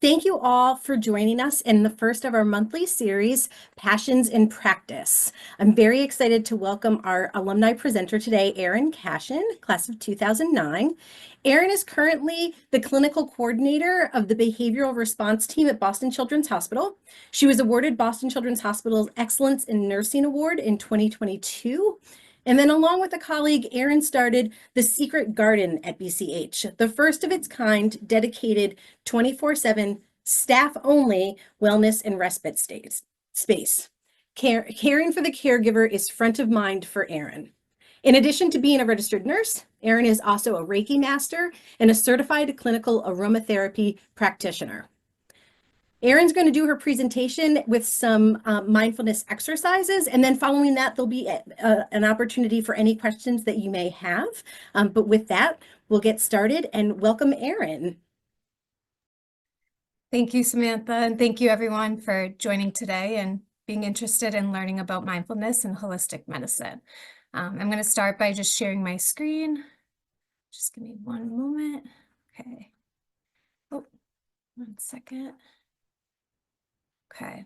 Thank you all for joining us in the first of our monthly series, Passions in Practice. I'm very excited to welcome our alumni presenter today, Erin Cashin, class of 2009. Erin is currently the clinical coordinator of the behavioral response team at Boston Children's Hospital. She was awarded Boston Children's Hospital's Excellence in Nursing Award in 2022. And then along with a colleague, Erin started the Secret Garden at BCH, the first of its kind dedicated 24/7 staff only wellness and respite space. Caring for the caregiver is front of mind for Erin. In addition to being a registered nurse, Erin is also a Reiki master and a certified clinical aromatherapy practitioner. Erin's going to do her presentation with some mindfulness exercises, and then following that, there'll be an opportunity for any questions that you may have. But with that, we'll get started and welcome Erin. Thank you, Samantha, and thank you everyone for joining today and being interested in learning about mindfulness and holistic medicine. I'm going to start by just sharing my screen. Just give me one moment. Okay. Oh, 1 second. Okay.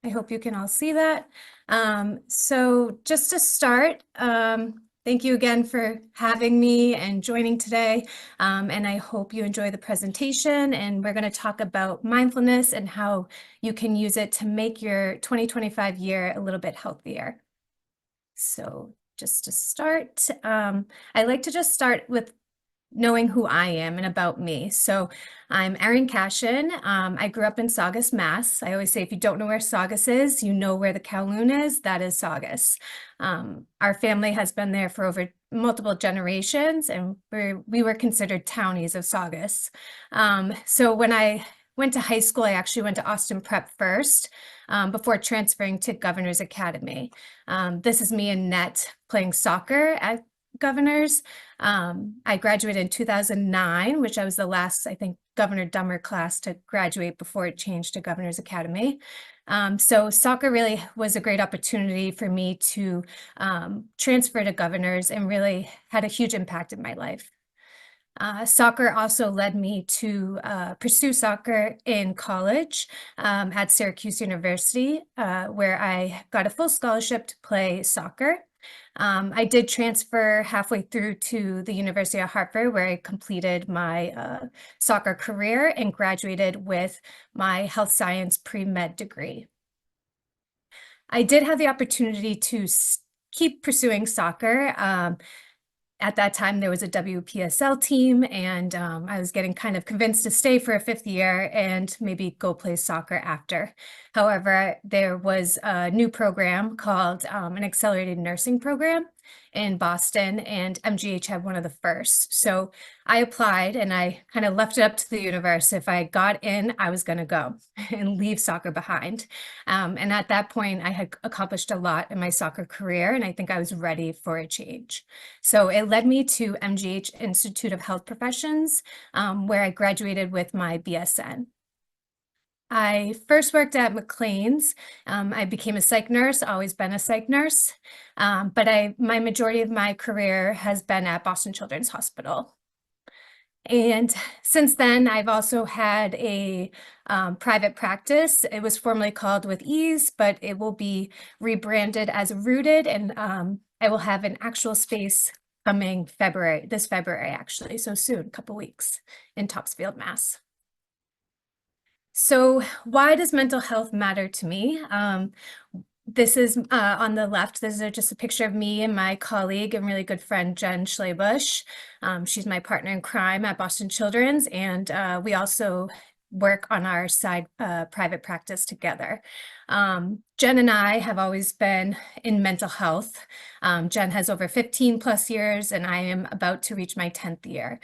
I hope you can all see that. So just to start, thank you again for having me and joining today. And I hope you enjoy the presentation. And we're going to talk about mindfulness and how you can use it to make your 2025 year a little bit healthier. So just to start, I like to just start with knowing who I am and about me. So I'm Erin Cashin. I grew up in Saugus, Mass. I always say if you don't know where Saugus is, you know where the Kowloon is. That is Saugus. Our family has been there for over multiple generations, and we were considered townies of Saugus. So when I went to high school, I actually went to Austin Prep first before transferring to Governor's Academy. This is me and Net playing soccer at Governors. I graduated in 2009, which I was the last, I think, Governor Dummer class to graduate before it changed to Governor's Academy. So soccer really was a great opportunity for me to transfer to Governors and really had a huge impact in my life. Soccer also led me to pursue soccer in college at Syracuse University, where I got a full scholarship to play soccer. I did transfer halfway through to the University of Hartford, where I completed my soccer career and graduated with my health science pre-med degree. I did have the opportunity to keep pursuing soccer. At that time, there was a WPSL team, and I was getting kind of convinced to stay for a 5th year and maybe go play soccer after. However, there was a new program called an accelerated nursing program in Boston, and MGH had one of the first. So I applied and I kind of left it up to the universe. If I got in, I was going to go and leave soccer behind. And at that point, I had accomplished a lot in my soccer career, and I think I was ready for a change. So it led me to MGH Institute of Health Professions, where I graduated with my BSN. I first worked at McLean's. I became a psych nurse, always been a psych nurse, but my majority of my career has been at Boston Children's Hospital. And since then, I've also had a private practice. It was formerly called With Ease, but it will be rebranded as Rooted, and I will have an actual space coming this February, actually, so soon, a couple weeks, in Topsfield, Mass. So why does mental health matter to me? This is on the left. This is just a picture of me and my colleague and really good friend, Jen Schlebusch. She's my partner in crime at Boston Children's, and we also work on our side private practice together. Jen and I have always been in mental health. Jen has over 15 plus years, and I am about to reach my 10th year.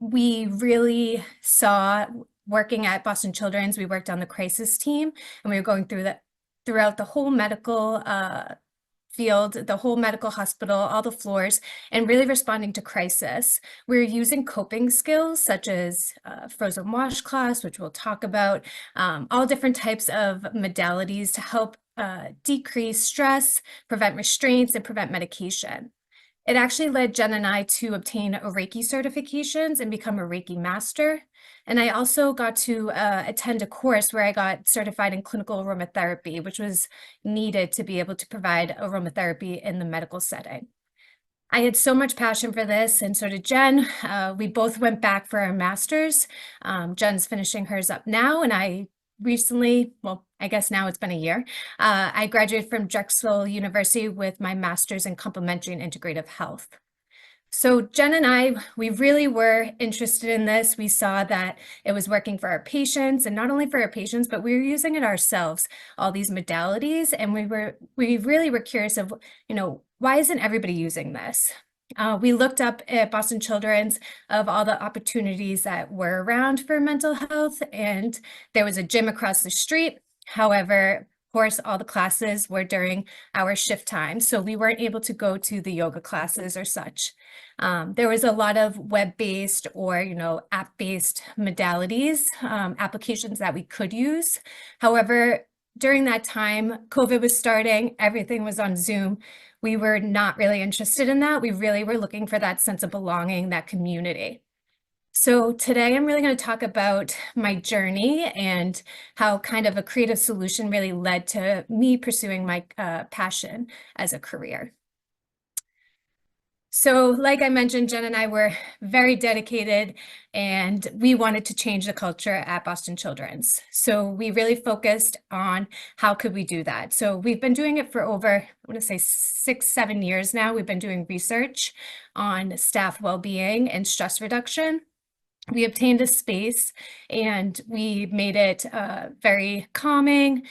We really saw, working at Boston Children's, we worked on the crisis team, and we were going throughout the whole medical field, the whole medical hospital, all the floors, and really responding to crisis. We're using coping skills such as frozen washcloths, which we'll talk about, all different types of modalities to help decrease stress, prevent restraints, and prevent medication. It actually led Jen and I to obtain a Reiki certifications and become a Reiki master. And I also got to attend a course where I got certified in clinical aromatherapy, which was needed to be able to provide aromatherapy in the medical setting. I had so much passion for this, and so did Jen. We both went back for our masters. Jen's finishing hers up now, and I recently, well, I guess now it's been a year, I graduated from Drexel University with my master's in complementary and integrative health. So Jen and I, we really were interested in this. We saw that it was working for our patients, and not only for our patients, but we were using it ourselves, all these modalities. And we really were curious of, why isn't everybody using this? We looked up at Boston Children's of all the opportunities that were around for mental health, and there was a gym across the street. However, of course, all the classes were during our shift time, so we weren't able to go to the yoga classes or such. There was a lot of web-based or, app-based modalities, applications that we could use. However, during that time, COVID was starting, everything was on Zoom. We were not really interested in that. We really were looking for that sense of belonging, that community. So today I'm really going to talk about my journey and how kind of a creative solution really led to me pursuing my passion as a career. So like I mentioned, Jen and I were very dedicated, and we wanted to change the culture at Boston Children's. So we really focused on how could we do that. So we've been doing it for over, I want to say 6-7 years now. We've been doing research on staff well-being and stress reduction. We obtained a space and we made it very calming.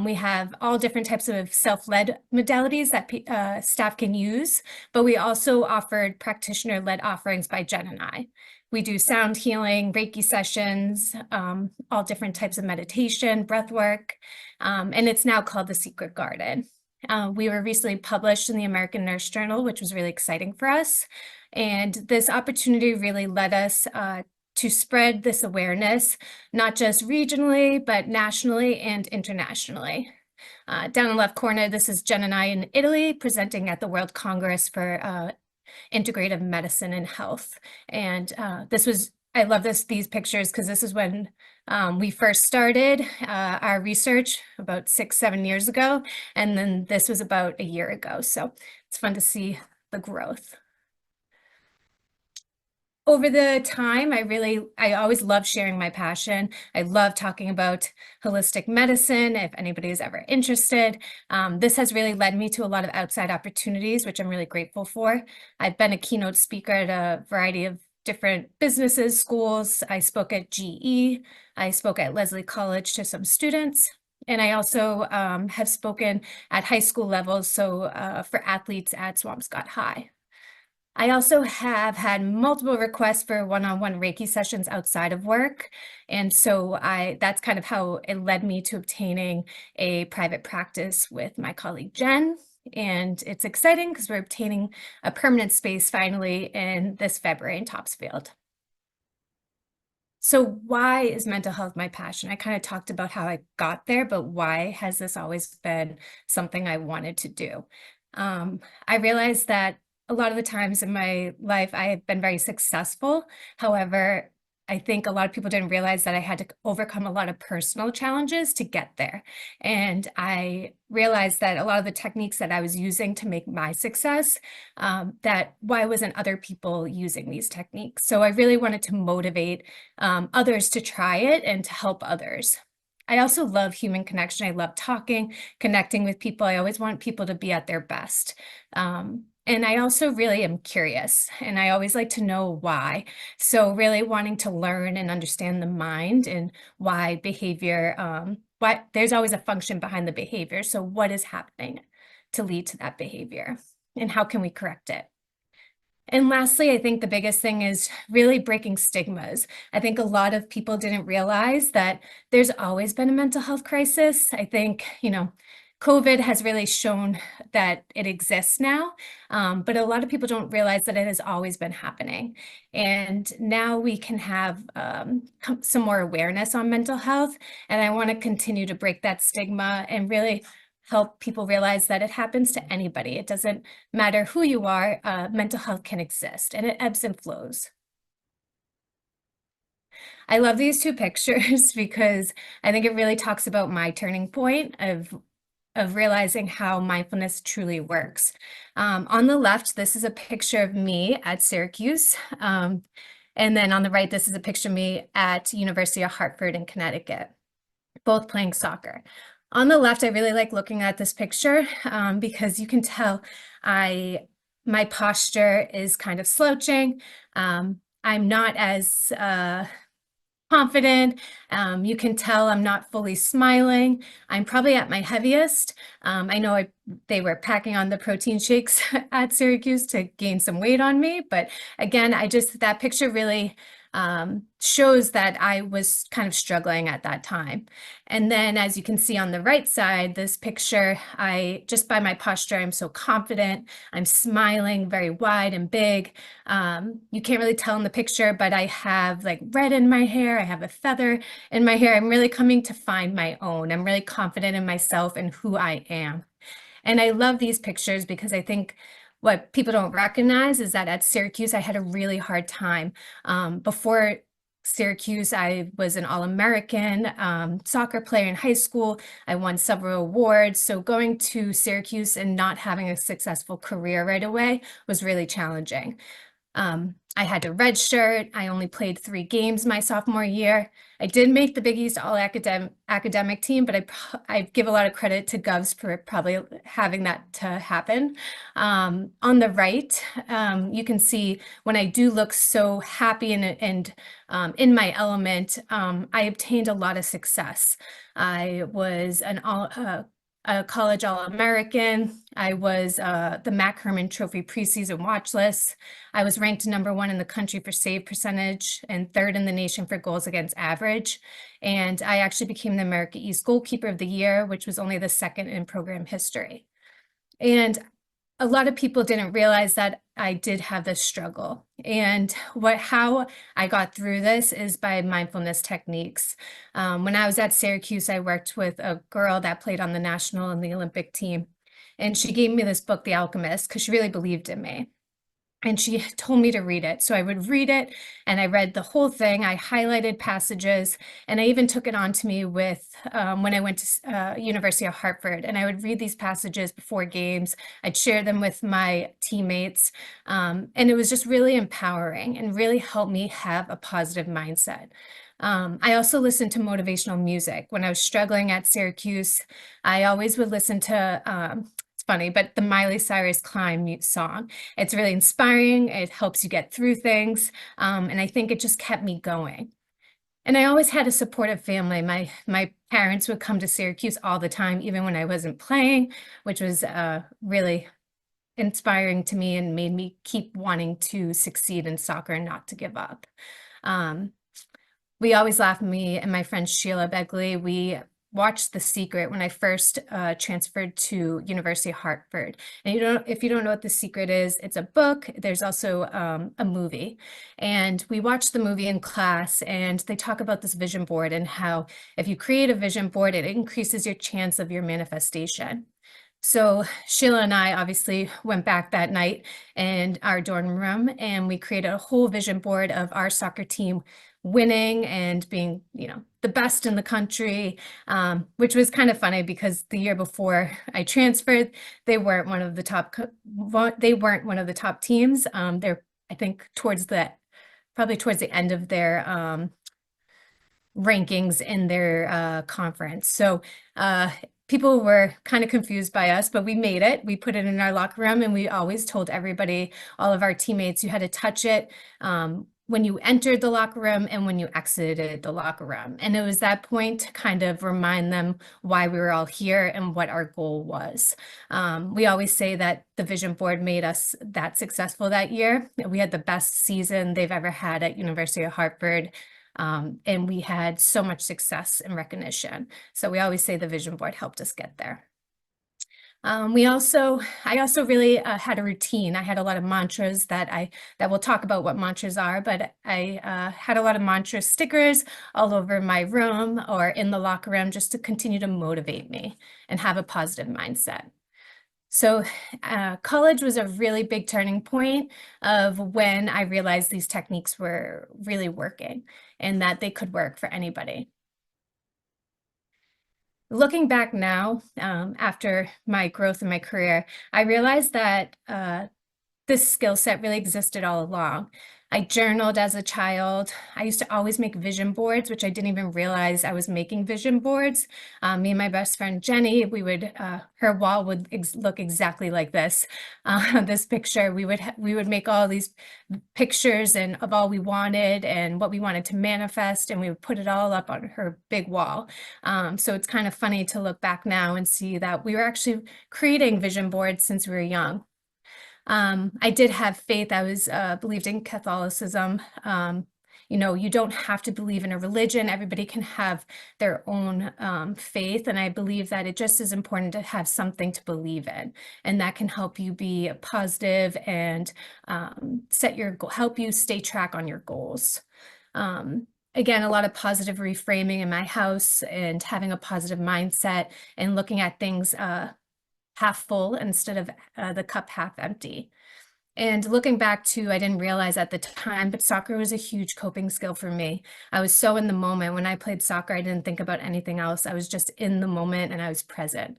We have all different types of self-led modalities that staff can use, but we also offered practitioner-led offerings by Jen and I. We do sound healing, Reiki sessions, all different types of meditation, breath work, and it's now called The Secret Garden. We were recently published in the American Nurse Journal, which was really exciting for us. And this opportunity really led us to spread this awareness, not just regionally, but nationally and internationally. Down in the left corner, this is Jen and I in Italy presenting at the World Congress for Integrative Medicine and Health. And I love these pictures because this is when we first started our research about 6-7 years ago. And then this was about a year ago. So it's fun to see the growth. Over the time, I always love sharing my passion. I love talking about holistic medicine, if anybody is ever interested. This has really led me to a lot of outside opportunities, which I'm really grateful for. I've been a keynote speaker at a variety of different businesses, schools. I spoke at GE. I spoke at Leslie College to some students. And I also have spoken at high school levels, so for athletes at Swampscott High. I also have had multiple requests for one-on-one Reiki sessions outside of work. And so that's kind of how it led me to obtaining a private practice with my colleague Jen. And it's exciting because we're obtaining a permanent space finally in this February in Topsfield. So why is mental health my passion? I kind of talked about how I got there, but why has this always been something I wanted to do? I realized that a lot of the times in my life, I have been very successful. However, I think a lot of people didn't realize that I had to overcome a lot of personal challenges to get there. And I realized that a lot of the techniques that I was using to make my success, that why wasn't other people using these techniques? So I really wanted to motivate others to try it and to help others. I also love human connection. I love talking, connecting with people. I always want people to be at their best. And I also really am curious, and I always like to know why. So really wanting to learn and understand the mind and why behavior, there's always a function behind the behavior. So what is happening to lead to that behavior, and how can we correct it? And lastly, I think the biggest thing is really breaking stigmas. I think a lot of people didn't realize that there's always been a mental health crisis. I think, COVID has really shown that it exists now, but a lot of people don't realize that it has always been happening. And now we can have some more awareness on mental health. And I want to continue to break that stigma and really help people realize that it happens to anybody. It doesn't matter who you are, mental health can exist, and it ebbs and flows. I love these two pictures because I think it really talks about my turning point of realizing how mindfulness truly works. On the left, this is a picture of me at Syracuse. And then on the right, this is a picture of me at University of Hartford in Connecticut, both playing soccer. On the left, I really like looking at this picture because you can tell my posture is kind of slouching. I'm not as confident. You can tell I'm not fully smiling. I'm probably at my heaviest. I know they were packing on the protein shakes at Syracuse to gain some weight on me, but again, that picture really shows that I was kind of struggling at that time. And then as you can see on the right side, this picture, just by my posture, I'm so confident. I'm smiling very wide and big. You can't really tell in the picture, but I have like red in my hair. I have a feather in my hair. I'm really coming to find my own. I'm really confident in myself and who I am. And I love these pictures because I think what people don't recognize is that at Syracuse, I had a really hard time. Before Syracuse, I was an All-American soccer player in high school. I won several awards. So going to Syracuse and not having a successful career right away was really challenging. I had to redshirt. I only played 3 games my sophomore year. I did make the Big East all-academic team, but I give a lot of credit to Govs for probably having that to happen. On the right, you can see when I do look so happy and in my element, I obtained a lot of success. I was a college All-American. I was the Mac Herman Trophy preseason watch list. I was ranked #1 in the country for save percentage and 3rd in the nation for goals against average. And I actually became the America East Goalkeeper of the Year, which was only the 2nd in program history. And a lot of people didn't realize that I did have this struggle. And how I got through this is by mindfulness techniques. When I was at Syracuse, I worked with a girl that played on the national and the Olympic team. And she gave me this book, The Alchemist, because she really believed in me. And she told me to read it. So I would read it and I read the whole thing. I highlighted passages and I even took it on to me with when I went to University of Hartford, and I would read these passages before games. I'd share them with my teammates. And it was just really empowering and really helped me have a positive mindset. I also listened to motivational music. When I was struggling at Syracuse, I always would listen to it's funny, but the Miley Cyrus Climb song. It's really inspiring. It helps you get through things. And I think it just kept me going. And I always had a supportive family. My parents would come to Syracuse all the time, even when I wasn't playing, which was really inspiring to me and made me keep wanting to succeed in soccer and not to give up. We always laugh, me and my friend Sheila Begley, we watched The Secret when I first transferred to University of Hartford. And if you don't know what The Secret is, it's a book. There's also a movie. And we watched the movie in class, and they talk about this vision board and how if you create a vision board, it increases your chance of your manifestation. So Sheila and I obviously went back that night in our dorm room, and we created a whole vision board of our soccer team winning and being, the best in the country, which was kind of funny because the year before I transferred, they weren't one of the top teams. They're, I think, probably towards the end of their rankings in their conference. So people were kind of confused by us, but we made it. We put it in our locker room, and we always told everybody, all of our teammates, you had to touch it when you entered the locker room and when you exited the locker room. And it was that point to kind of remind them why we were all here and what our goal was. We always say that the vision board made us that successful that year. We had the best season they've ever had at University of Hartford. And we had so much success and recognition. So we always say the vision board helped us get there. I also really had a routine. I had a lot of mantras that we'll talk about what mantras are, but I had a lot of mantra stickers all over my room or in the locker room just to continue to motivate me and have a positive mindset. So college was a really big turning point of when I realized these techniques were really working and that they could work for anybody. Looking back now, after my growth in my career, I realized that this skill set really existed all along. I journaled as a child. I used to always make vision boards, which I didn't even realize I was making vision boards. Me and my best friend Jenny, her wall would look exactly like this. This picture, we would make all these pictures and of all we wanted and what we wanted to manifest, and we would put it all up on her big wall. So it's kind of funny to look back now and see that we were actually creating vision boards since we were young. I did have faith. I was believed in Catholicism. You don't have to believe in a religion. Everybody can have their own faith, and I believe that it just is important to have something to believe in, and that can help you be positive and help you stay track on your goals. Again, a lot of positive reframing in my house and having a positive mindset and looking at things half full instead of the cup half empty. And looking back to, I didn't realize at the time, but soccer was a huge coping skill for me. I was so in the moment. When I played soccer, I didn't think about anything else. I was just in the moment and I was present.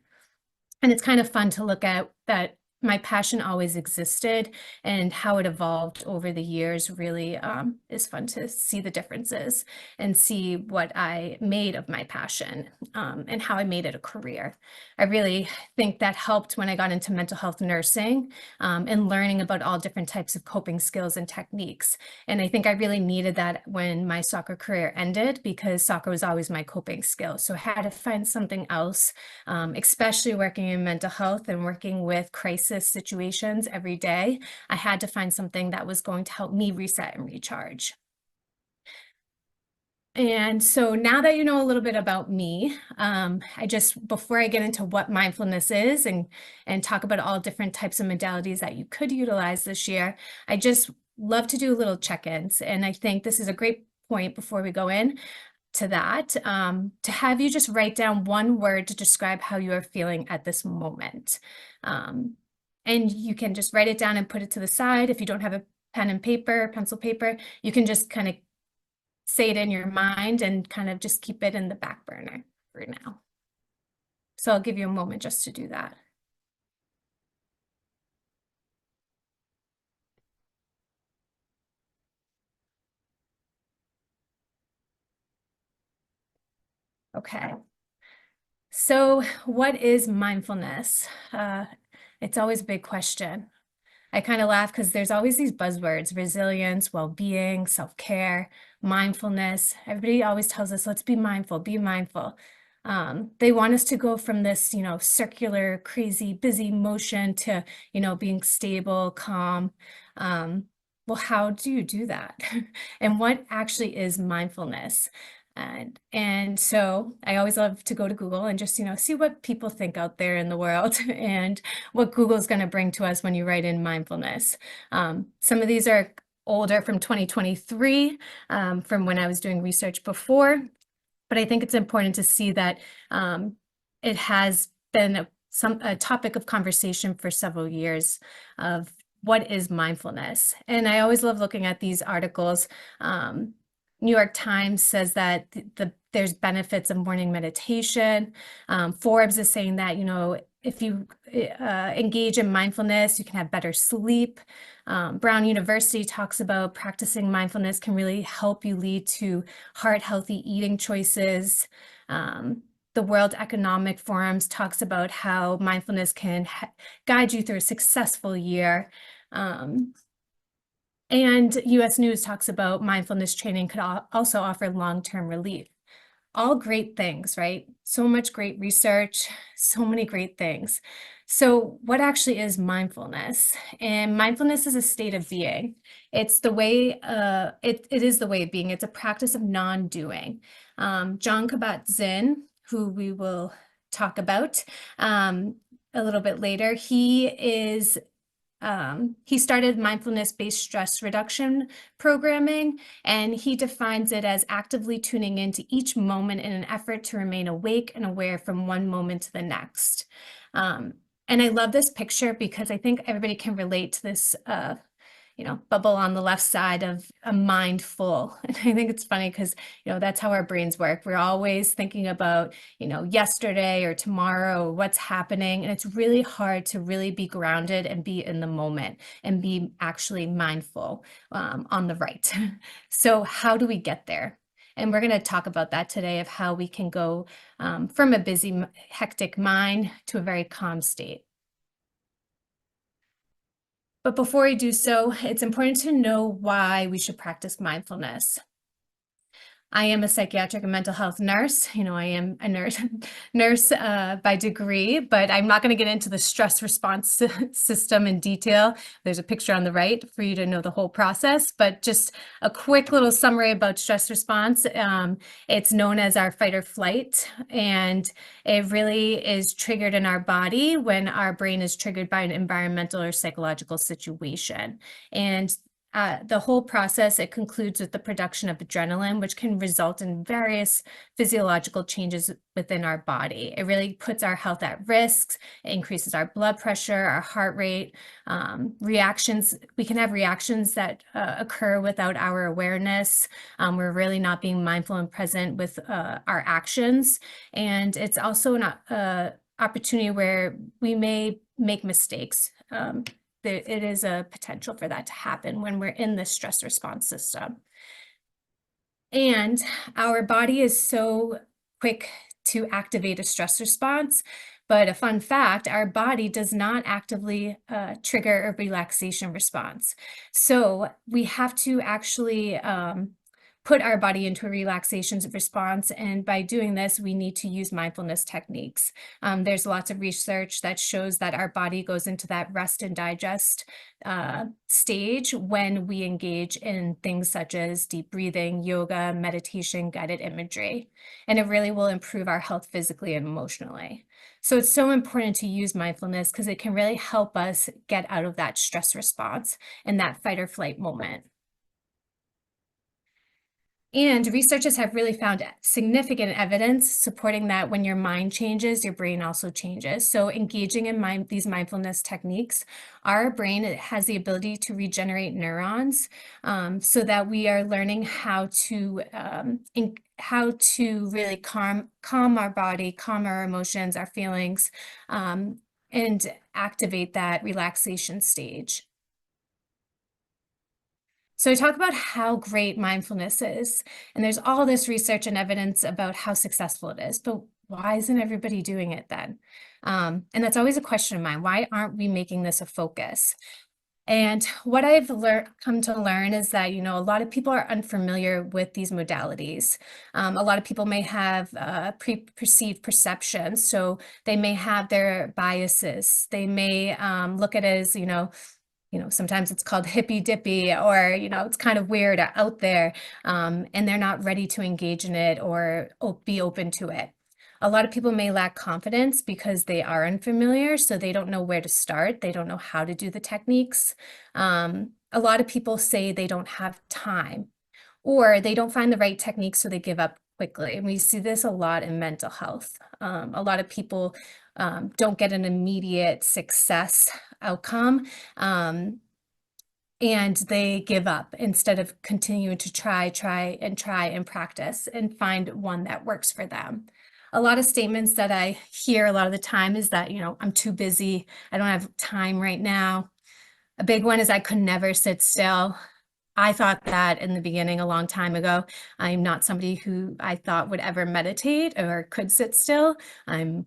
And it's kind of fun to look at that my passion always existed and how it evolved over the years really is fun to see the differences and see what I made of my passion and how I made it a career. I really think that helped when I got into mental health nursing and learning about all different types of coping skills and techniques. And I think I really needed that when my soccer career ended because soccer was always my coping skill. So I had to find something else, especially working in mental health and working with crisis situations every day. I had to find something that was going to help me reset and recharge. And so now that you know a little bit about me, before I get into what mindfulness is and talk about all different types of modalities that you could utilize this year, I just love to do little check-ins. And I think this is a great point before we go in to that, to have you just write down one word to describe how you are feeling at this moment. And you can just write it down and put it to the side. If you don't have a pencil paper, you can just kind of say it in your mind and kind of just keep it in the back burner for now. So I'll give you a moment just to do that. Okay. So what is mindfulness? It's always a big question. I kind of laugh because there's always these buzzwords: resilience, well-being, self-care, mindfulness. Everybody always tells us, let's be mindful, be mindful. They want us to go from this, circular, crazy, busy motion to, being stable, calm. Well, how do you do that? And what actually is mindfulness? And so I always love to go to Google and just, see what people think out there in the world and what Google's going to bring to us when you write in mindfulness. Some of these are older, from 2023, from when I was doing research before, but I think it's important to see that it has been a topic of conversation for several years of what is mindfulness. And I always love looking at these articles. New York Times says that there's benefits of morning meditation. Forbes is saying that, if you engage in mindfulness, you can have better sleep. Brown University talks about practicing mindfulness can really help you lead to heart-healthy eating choices. The World Economic Forum talks about how mindfulness can guide you through a successful year. And US News talks about mindfulness training could also offer long-term relief. All great things, right? So much great research, so many great things. So what actually is mindfulness? And mindfulness is a state of being. It's the way, it is the way of being. It's a practice of non-doing. John Kabat-Zinn, who we will talk about, a little bit later. He started mindfulness-based stress reduction programming, and he defines it as actively tuning into each moment in an effort to remain awake and aware from one moment to the next. And I love this picture because I think everybody can relate to this bubble on the left side of a mind full. And I think it's funny because, that's how our brains work. We're always thinking about, yesterday or tomorrow, or what's happening. And it's really hard to really be grounded and be in the moment and be actually mindful on the right. So how do we get there? And we're going to talk about that today, of how we can go from a busy, hectic mind to a very calm state. But before we do so, it's important to know why we should practice mindfulness. I am a psychiatric and mental health nurse. I am a nurse by degree, but I'm not going to get into the stress response system in detail. There's a picture on the right for you to know the whole process, but just a quick little summary about stress response. It's known as our fight or flight, and it really is triggered in our body when our brain is triggered by an environmental or psychological situation. And the whole process, it concludes with the production of adrenaline, which can result in various physiological changes within our body. It really puts our health at risk. It increases our blood pressure, our heart rate, reactions. We can have reactions that occur without our awareness. We're really not being mindful and present with our actions. And it's also an opportunity where we may make mistakes. It is a potential for that to happen when we're in this stress response system. And our body is so quick to activate a stress response, but a fun fact, our body does not actively trigger a relaxation response. So we have to actually put our body into a relaxation response. And by doing this, we need to use mindfulness techniques. There's lots of research that shows that our body goes into that rest and digest stage when we engage in things such as deep breathing, yoga, meditation, guided imagery. And it really will improve our health physically and emotionally. So it's so important to use mindfulness because it can really help us get out of that stress response and that fight or flight moment. And researchers have really found significant evidence supporting that when your mind changes, your brain also changes. So engaging in these mindfulness techniques, our brain has the ability to regenerate neurons so that we are learning how to really calm our body, calm our emotions, our feelings, and activate that relaxation stage. So I talk about how great mindfulness is, and there's all this research and evidence about how successful it is, but why isn't everybody doing it then? And that's always a question of mine. Why aren't we making this a focus? And what I've come to learn is that, a lot of people are unfamiliar with these modalities. A lot of people may have preconceived perceptions, so they may have their biases. They may look at it as, sometimes it's called hippy dippy, or, it's kind of weird or out there, and they're not ready to engage in it or be open to it. A lot of people may lack confidence because they are unfamiliar, so they don't know where to start. They don't know how to do the techniques. A lot of people say they don't have time, or they don't find the right techniques, so they give up quickly. And we see this a lot in mental health. A lot of people don't get an immediate success outcome, and they give up instead of continuing to try and practice and find one that works for them. A lot of statements that I hear a lot of the time is that, I'm too busy. I don't have time right now. A big one is I could never sit still. I thought that in the beginning a long time ago. I'm not somebody who I thought would ever meditate or could sit still. I'm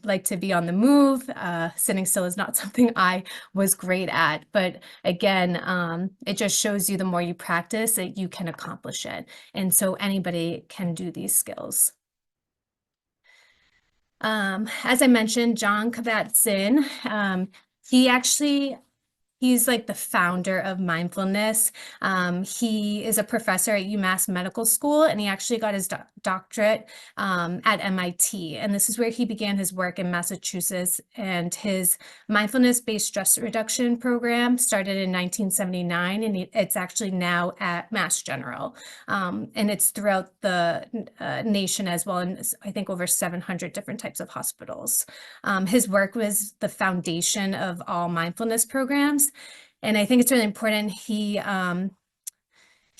like to be on the move. Sitting still is not something I was great at. But again, it just shows you the more you practice that you can accomplish it. And so anybody can do these skills. As I mentioned, John Kabat-Zinn, he actually He's like the founder of mindfulness. He is a professor at UMass Medical School, and he actually got his doctorate at MIT. And this is where he began his work in Massachusetts. And his mindfulness-based stress reduction program started in 1979, and it's actually now at Mass General. And it's throughout the nation as well, and I think over 700 different types of hospitals. His work was the foundation of all mindfulness programs. And I think it's really important. He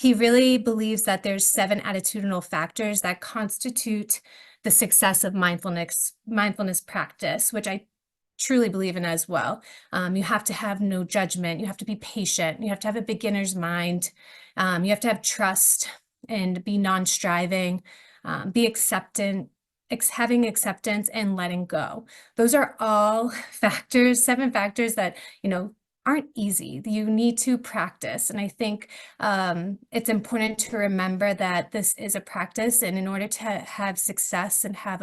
really believes that there's 7 attitudinal factors that constitute the success of mindfulness practice, which I truly believe in as well. You have to have no judgment. You have to be patient. You have to have a beginner's mind. You have to have trust and be non-striving, be acceptant, having acceptance and letting go. Those are all factors, 7 factors that, aren't easy. You need to practice. And I think it's important to remember that this is a practice. And in order to have success and have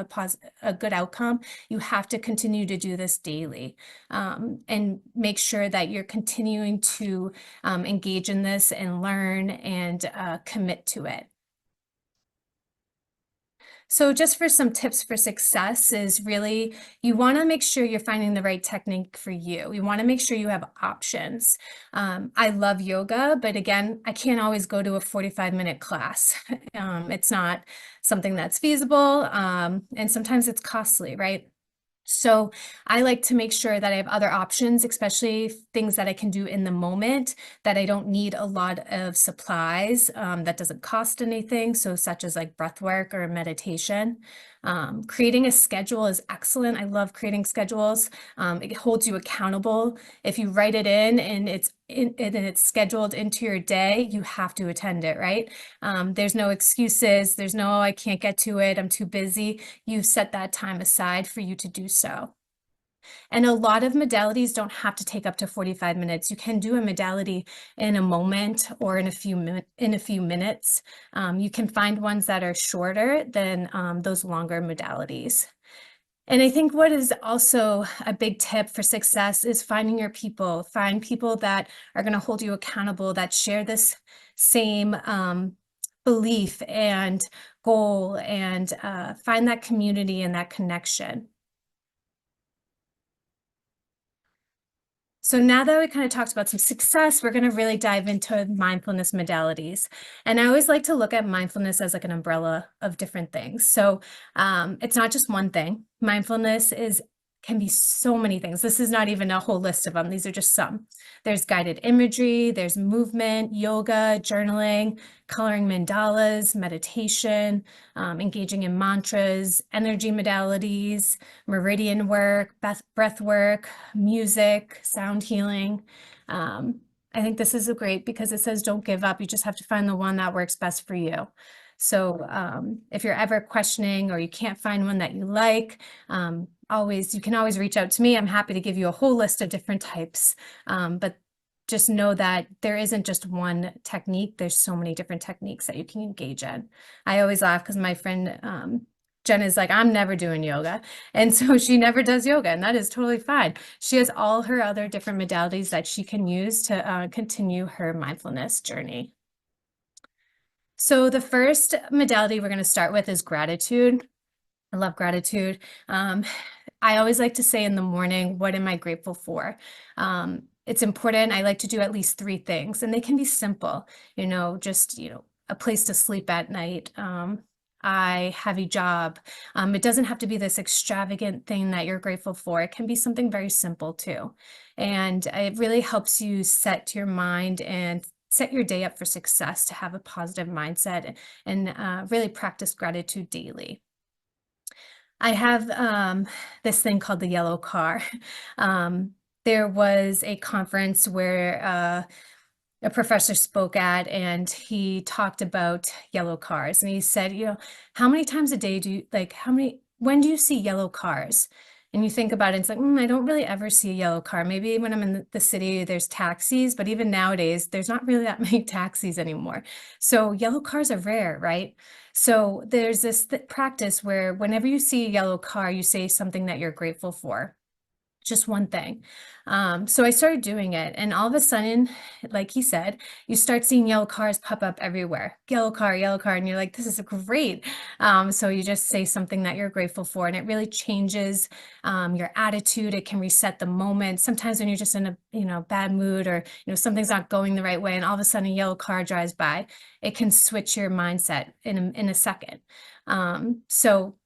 a good outcome, you have to continue to do this daily, and make sure that you're continuing to engage in this and learn and commit to it. So just for some tips for success is really, you want to make sure you're finding the right technique for you. You want to make sure you have options. I love yoga, but again, I can't always go to a 45-minute class. It's not something that's feasible, and sometimes it's costly, right? So I like to make sure that I have other options, especially things that I can do in the moment, that I don't need a lot of supplies, that doesn't cost anything. So such as like breath work or meditation. Creating a schedule is excellent. I love creating schedules. It holds you accountable. If you write it in and it's scheduled into your day, you have to attend it, right? There's no excuses. There's no, I can't get to it, I'm too busy. You've set that time aside for you to do so. And a lot of modalities don't have to take up to 45 minutes. You can do a modality in a moment or in a few minutes. You can find ones that are shorter than those longer modalities. And I think what is also a big tip for success is finding your people. Find people that are going to hold you accountable, that share this same belief and goal, and find that community and that connection. So now that we kind of talked about some success, we're going to really dive into mindfulness modalities. And I always like to look at mindfulness as like an umbrella of different things. So it's not just one thing. Mindfulness can be so many things. This is not even a whole list of them. These are just some. There's guided imagery, there's movement, yoga, journaling, coloring mandalas, meditation, engaging in mantras, energy modalities, meridian work, breath work, music, sound healing. I think this is great because it says don't give up. You just have to find the one that works best for you. So if you're ever questioning or you can't find one that you like, you can always reach out to me. I'm happy to give you a whole list of different types. But just know that there isn't just one technique. There's so many different techniques that you can engage in. I always laugh because my friend Jen is like, I'm never doing yoga. And so she never does yoga, and that is totally fine. She has all her other different modalities that she can use to continue her mindfulness journey. So the first modality we're going to start with is gratitude. I love gratitude. I always like to say in the morning, what am I grateful for? It's important. I like to do at least 3 things, and they can be simple, just, a place to sleep at night. I have a job. It doesn't have to be this extravagant thing that you're grateful for. It can be something very simple too. And it really helps you set your mind and set your day up for success, to have a positive mindset and really practice gratitude daily. I have this thing called the yellow car. There was a conference where a professor spoke at, and he talked about yellow cars. And he said, how many times a day when do you see yellow cars? And you think about it, it's like, I don't really ever see a yellow car. Maybe when I'm in the city, there's taxis, but even nowadays, there's not really that many taxis anymore. So yellow cars are rare, right? So there's this practice where whenever you see a yellow car, you say something that you're grateful for. just one thing. So I started doing it, and all of a sudden, like he said, you start seeing yellow cars pop up everywhere. Yellow car, and you're like, this is great. So you just say something that you're grateful for, and it really changes your attitude. It can reset the moment. Sometimes when you're just in a bad mood, or something's not going the right way, and all of a sudden a yellow car drives by, it can switch your mindset in a second. So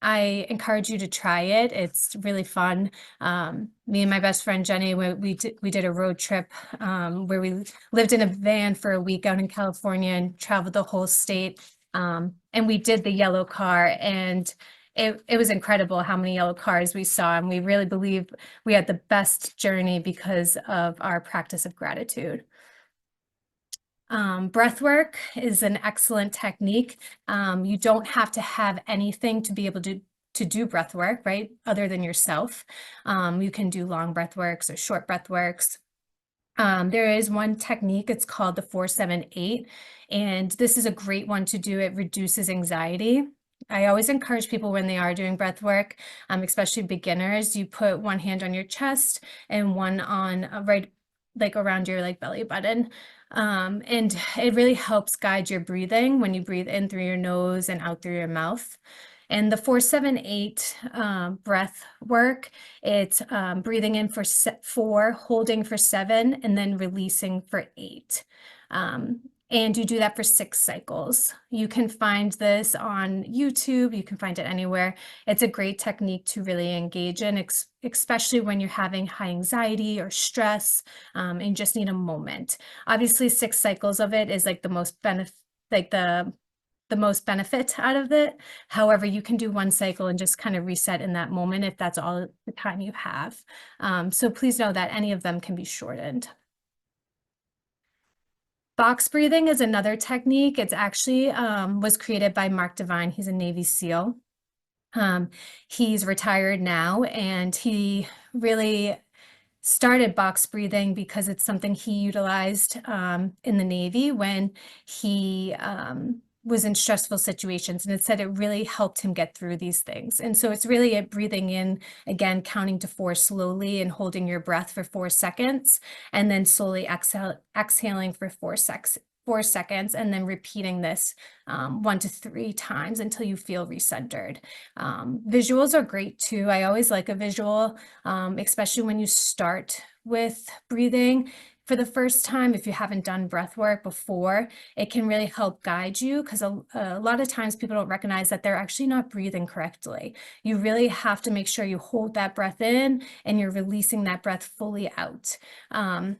I encourage you to try it. It's really fun. Me and my best friend Jenny, we did a road trip where we lived in a van for a week out in California and traveled the whole state. And we did the yellow car, and it was incredible how many yellow cars we saw. And we really believe we had the best journey because of our practice of gratitude. Breath work is an excellent technique. You don't have to have anything to be able to do breath work, right? Other than yourself. You can do long breath works or short breath works. There is one technique, it's called the 4-7-8, and this is a great one to do. It reduces anxiety. I always encourage people when they are doing breath work, especially beginners, you put one hand on your chest and one on right, like around your belly button. And it really helps guide your breathing when you breathe in through your nose and out through your mouth. And the 4-7-8 breath work, it's breathing in for 4, holding for 7, and then releasing for 8. And you do that for 6 cycles. You can find this on YouTube. You can find it anywhere. It's a great technique to really engage in, especially when you're having high anxiety or stress and just need a moment. Obviously, 6 cycles of it is the most the most benefit out of it. However, you can do 1 cycle and just kind of reset in that moment if that's all the time you have. So please know that any of them can be shortened. Box breathing is another technique. It's actually was created by Mark Devine. He's a Navy SEAL. He's retired now, and he really started box breathing because it's something he utilized in the Navy when he was in stressful situations, and it said it really helped him get through these things. And so it's really breathing in, again, counting to 4 slowly and holding your breath for 4 seconds, and then slowly exhaling for 4 seconds, and then repeating this 1 to 3 times until you feel recentered. Visuals are great too. I always like a visual, especially when you start with breathing for the first time. If you haven't done breath work before, it can really help guide you, because a lot of times people don't recognize that they're actually not breathing correctly. You really have to make sure you hold that breath in and you're releasing that breath fully out. I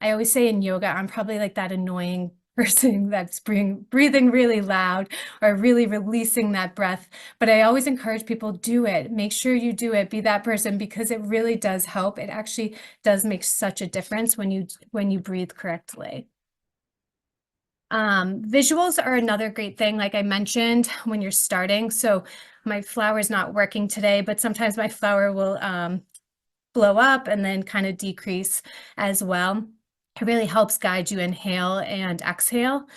always say in yoga, I'm probably that annoying person that's breathing really loud or really releasing that breath. But I always encourage people, do it. Make sure you do it. Be that person, because it really does help. It actually does make such a difference when you breathe correctly. Visuals are another great thing, like I mentioned, when you're starting. So my flower is not working today, but sometimes my flower will blow up and then kind of decrease as well. It really helps guide you inhale and exhale.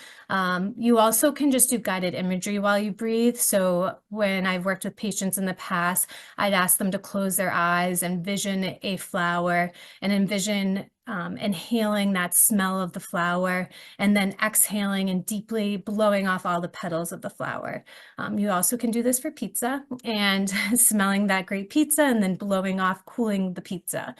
You also can just do guided imagery while you breathe. So when I've worked with patients in the past, I'd ask them to close their eyes and vision a flower and envision inhaling that smell of the flower, and then exhaling and deeply blowing off all the petals of the flower. You also can do this for pizza and smelling that great pizza and then blowing off, cooling the pizza.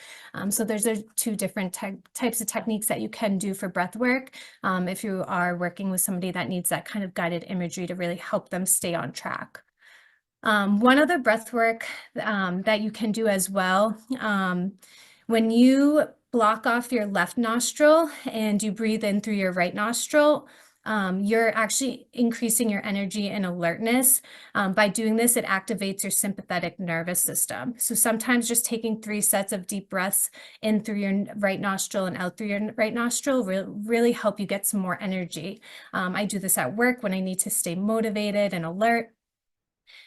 So there's 2 different types of techniques that you can do for breath work if you are working with somebody that needs that kind of guided imagery to really help them stay on track. One other breath work that you can do as well, when you block off your left nostril and you breathe in through your right nostril, you're actually increasing your energy and alertness. By doing this, it activates your sympathetic nervous system. So sometimes just taking 3 sets of deep breaths in through your right nostril and out through your right nostril will really help you get some more energy. I do this at work when I need to stay motivated and alert.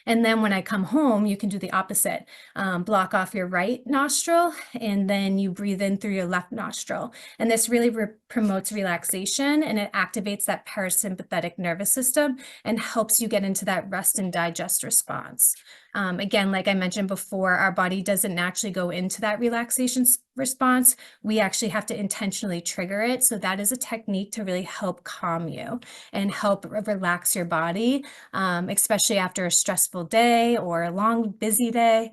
And then when I come home, you can do the opposite. Block off your right nostril, and then you breathe in through your left nostril. And this really promotes relaxation, and it activates that parasympathetic nervous system and helps you get into that rest and digest response. Again, like I mentioned before, our body doesn't naturally go into that relaxation response. We actually have to intentionally trigger it. So that is a technique to really help calm you and help relax your body, especially after a stressful day or a long, busy day.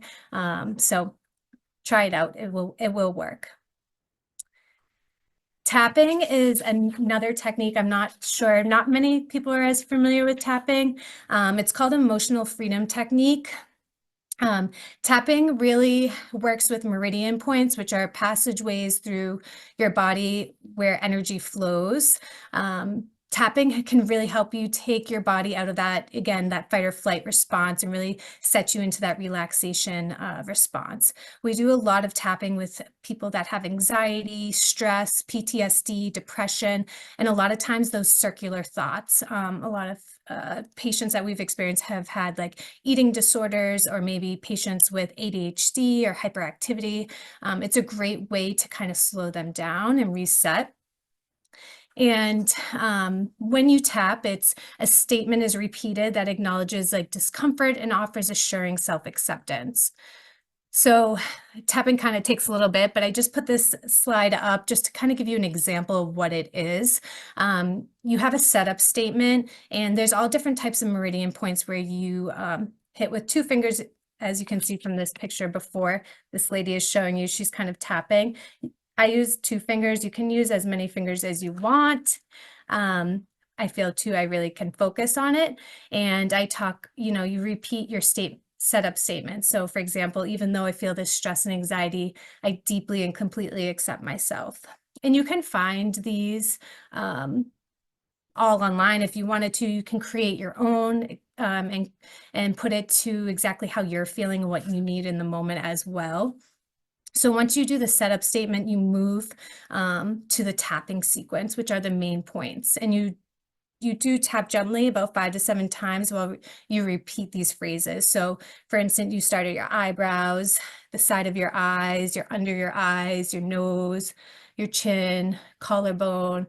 So try it out. It will work. Tapping is another technique. I'm not sure, not many people are as familiar with tapping. It's called emotional freedom technique. Tapping really works with meridian points, which are passageways through your body where energy flows. Tapping can really help you take your body out of that, again, that fight or flight response and really set you into that relaxation response. We do a lot of tapping with people that have anxiety, stress, PTSD, depression, and a lot of times those circular thoughts. A lot of patients that we've experienced have had like eating disorders or maybe patients with ADHD or hyperactivity. It's a great way to kind of slow them down and reset. And when you tap, it's a statement is repeated that acknowledges like discomfort and offers assuring self-acceptance. So tapping kind of takes a little bit, but I just put this slide up just to kind of give you an example of what it is. You have a setup statement, and there's all different types of meridian points where you hit with 2 fingers, as you can see from this picture before. This lady is showing you, she's kind of tapping. I use 2 fingers. You can use as many fingers as you want. I feel too, I really can focus on it. And I talk, you repeat your setup statement. So for example, even though I feel this stress and anxiety, I deeply and completely accept myself. And you can find these all online. If you wanted to, you can create your own and put it to exactly how you're feeling and what you need in the moment as well. So once you do the setup statement, you move to the tapping sequence, which are the main points. And you do tap gently about 5 to 7 times while you repeat these phrases. So for instance, you start at your eyebrows, the side of your eyes, your under your eyes, your nose, your chin, collarbone,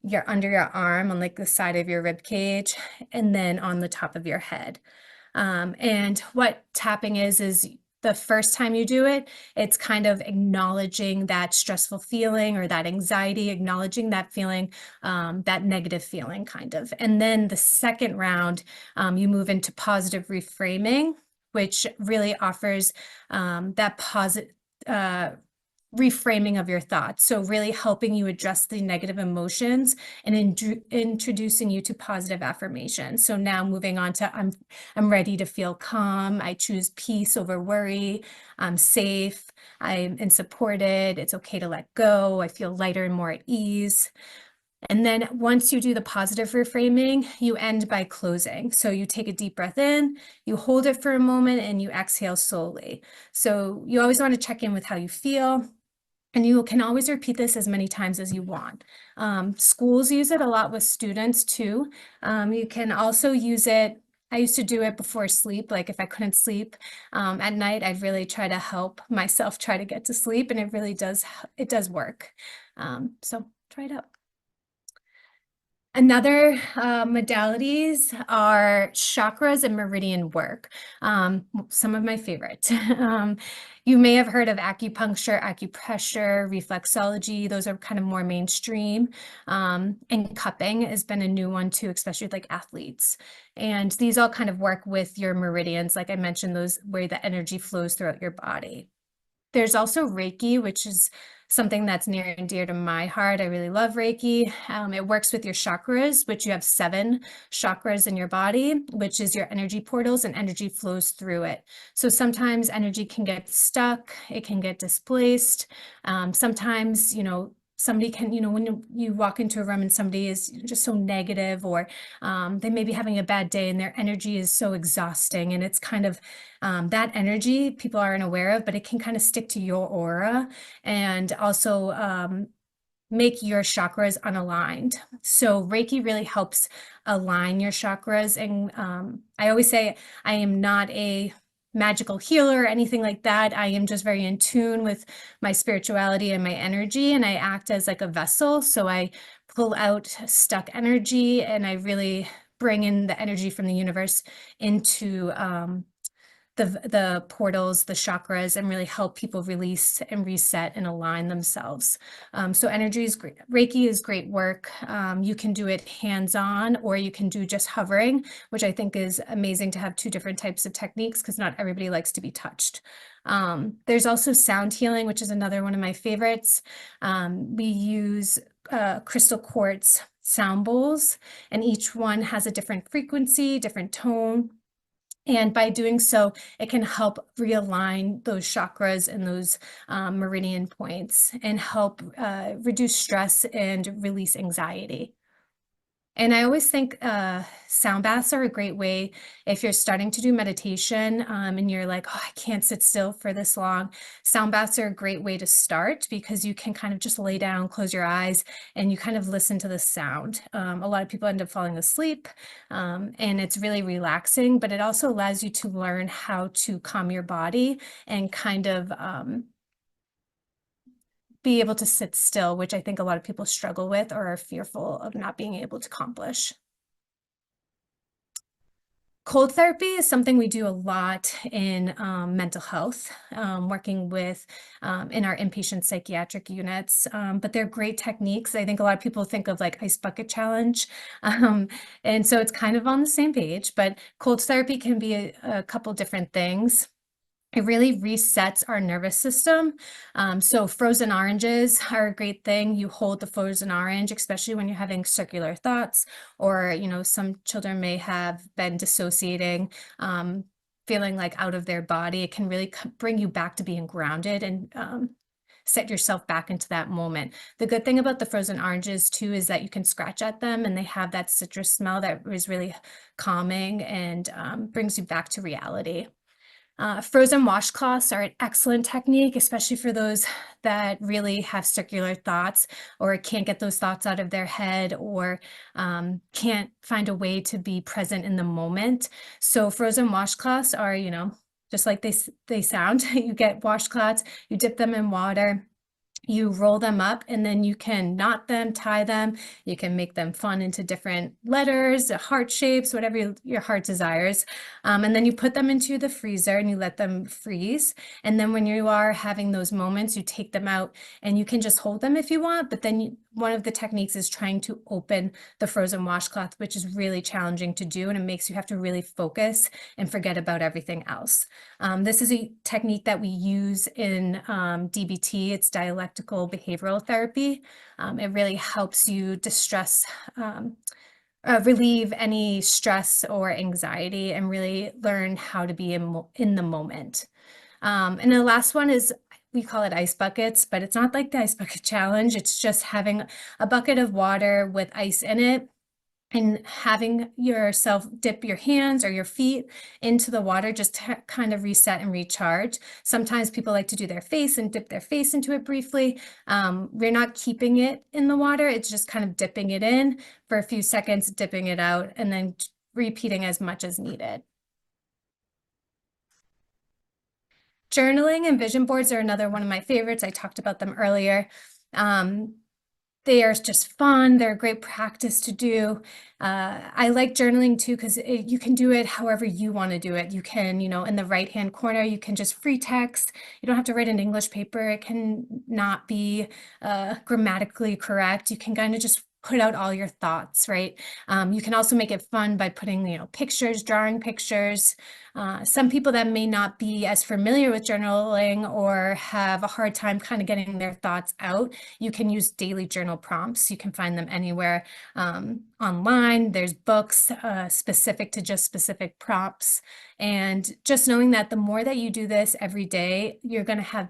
your under your arm on like the side of your rib cage, and then on the top of your head. And what tapping is the first time you do it, it's kind of acknowledging that stressful feeling or that anxiety, acknowledging that feeling, that negative feeling kind of. And then the second round, you move into positive reframing, which really offers that positive reframing of your thoughts. So really helping you address the negative emotions and introducing you to positive affirmations. So now moving on to I'm ready to feel calm. I choose peace over worry. I'm safe. I'm supported. It's okay to let go. I feel lighter and more at ease. And then once you do the positive reframing, you end by closing. So you take a deep breath in, you hold it for a moment, and you exhale slowly. So you always want to check in with how you feel. And you can always repeat this as many times as you want. Schools use it a lot with students too. You can also use it. I used to do it before sleep. Like if I couldn't sleep at night, I'd really try to help myself try to get to sleep, and it really does, it does work. So try it out. Another modalities are chakras and meridian work, some of my favorite. You may have heard of acupuncture, acupressure, reflexology. Those are kind of more mainstream. And cupping has been a new one too, especially with like athletes. And these all kind of work with your meridians, like I mentioned, those where the energy flows throughout your body. There's also Reiki, which is something that's near and dear to my heart. I really love Reiki. It works with your chakras, which you have 7 chakras in your body, which is your energy portals, and energy flows through it. So sometimes energy can get stuck, it can get displaced. Sometimes, somebody can, when you walk into a room and somebody is just so negative, or they may be having a bad day and their energy is so exhausting, and it's kind of that energy people aren't aware of, but it can kind of stick to your aura and also make your chakras unaligned. So Reiki really helps align your chakras. And I always say I am not a magical healer or anything like that. I am just very in tune with my spirituality and my energy, and I act as like a vessel. So I pull out stuck energy, and I really bring in the energy from the universe into the portals, the chakras, and really help people release and reset and align themselves. So energy is great. Reiki is great work. You can do it hands-on, or you can do just hovering, which I think is amazing to have two different types of techniques because not everybody likes to be touched. There's also sound healing, which is another one of my favorites. We use crystal quartz sound bowls, and each one has a different frequency, different tone. And by doing so, it can help realign those chakras and those meridian points and help reduce stress and release anxiety. And I always think sound baths are a great way if you're starting to do meditation and you're like, oh, I can't sit still for this long. Sound baths are a great way to start because you can kind of just lay down, close your eyes, and you kind of listen to the sound. A lot of people end up falling asleep and it's really relaxing, but it also allows you to learn how to calm your body and kind of be able to sit still, which I think a lot of people struggle with or are fearful of not being able to accomplish. Cold therapy is something we do a lot in mental health, working with in our inpatient psychiatric units, but they're great techniques. I think a lot of people think of like ice bucket challenge. And so it's kind of on the same page, but cold therapy can be a couple different things. It really resets our nervous system. So frozen oranges are a great thing. You hold the frozen orange, especially when you're having circular thoughts, or, some children may have been dissociating, feeling like out of their body. It can really bring you back to being grounded and set yourself back into that moment. The good thing about the frozen oranges too is that you can scratch at them and they have that citrus smell that is really calming and brings you back to reality. Frozen washcloths are an excellent technique, especially for those that really have circular thoughts or can't get those thoughts out of their head or can't find a way to be present in the moment. So frozen washcloths are, just like they sound. You get washcloths, you dip them in water, you roll them up, and then you can knot them, tie them. You can make them fun into different letters, heart shapes, whatever your heart desires. And then you put them into the freezer and you let them freeze. And then when you are having those moments, you take them out and you can just hold them if you want. But then one of the techniques is trying to open the frozen washcloth, which is really challenging to do. And it makes you have to really focus and forget about everything else. This is a technique that we use in DBT. It's dialectical behavioral therapy. It really helps you distress, relieve any stress or anxiety and really learn how to be in the moment. And the last one is, we call it ice buckets, but it's not like the ice bucket challenge. It's just having a bucket of water with ice in it and having yourself dip your hands or your feet into the water just to kind of reset and recharge. Sometimes people like to do their face and dip their face into it briefly. We're not keeping it in the water. It's just kind of dipping it in for a few seconds, dipping it out, and then repeating as much as needed. Journaling and vision boards are another one of my favorites. I talked about them earlier. They are just fun. They're a great practice to do. I like journaling too because you can do it however you want to do it. You can, in the right-hand corner, you can just free text. You don't have to write an English paper. It can not be grammatically correct. You can kind of just put out all your thoughts, right? You can also make it fun by putting, pictures, drawing pictures. Some people that may not be as familiar with journaling or have a hard time kind of getting their thoughts out, you can use daily journal prompts. You can find them anywhere online. There's books specific to just specific prompts. And just knowing that the more that you do this every day, you're going to have